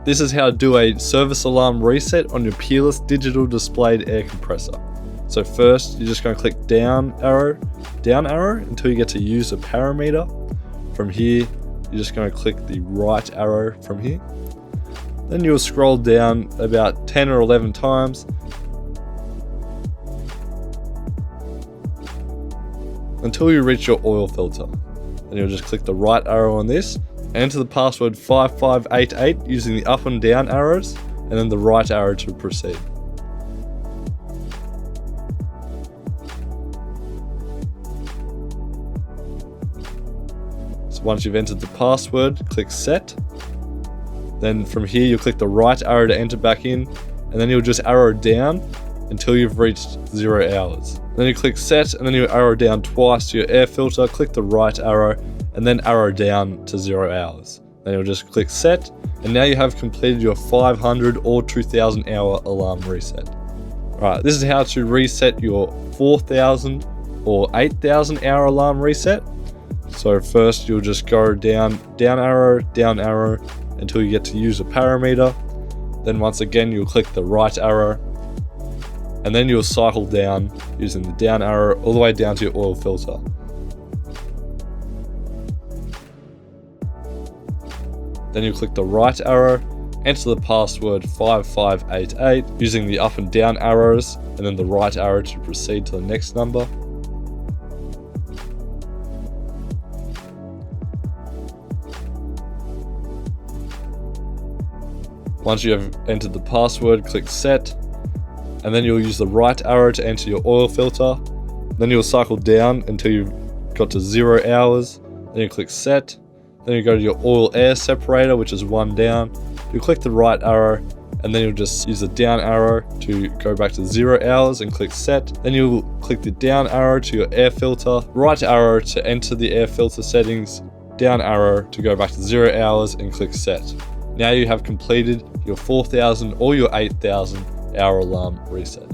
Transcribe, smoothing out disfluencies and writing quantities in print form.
This is how to do a service alarm reset on your Peerless digital displayed air compressor. So first, you're just going to click down arrow until you get to use a parameter. From here, you're just going to click the right arrow from here. Then you'll scroll down about 10 or 11 times until you reach your oil filter. Then you'll just click the right arrow on this, enter the password 5588 using the up and down arrows, and then the right arrow to proceed. So once you've entered the password, click set. Then from here you'll click the right arrow to enter back in, and then you'll just arrow down until you've reached 0 hours. Then you click set, and then you arrow down twice to your air filter, click the right arrow, and then arrow down to 0 hours. Then you'll just click set, and now you have completed your 500 or 2000 hour alarm reset. Alright, this is how to reset your 4000 or 8000 hour alarm reset. So first you'll just go down arrow, until you get to use a parameter. Then once again you'll click the right arrow, and then you'll cycle down using the down arrow all the way down to your oil filter. Then you click the right arrow, enter the password 5588 using the up and down arrows, and then the right arrow to proceed to the next number. Once you have entered the password, click set, and then you'll use the right arrow to enter your oil filter. Then you'll cycle down until you've got to 0 hours. Then you click set. Then you go to your oil air separator, which is 1 down. You click the right arrow, and then you'll just use the down arrow to go back to 0 hours and click set. Then you'll click the down arrow to your air filter, right arrow to enter the air filter settings, down arrow to go back to 0 hours and click set. Now you have completed your 4000 or your 8000 hour alarm reset.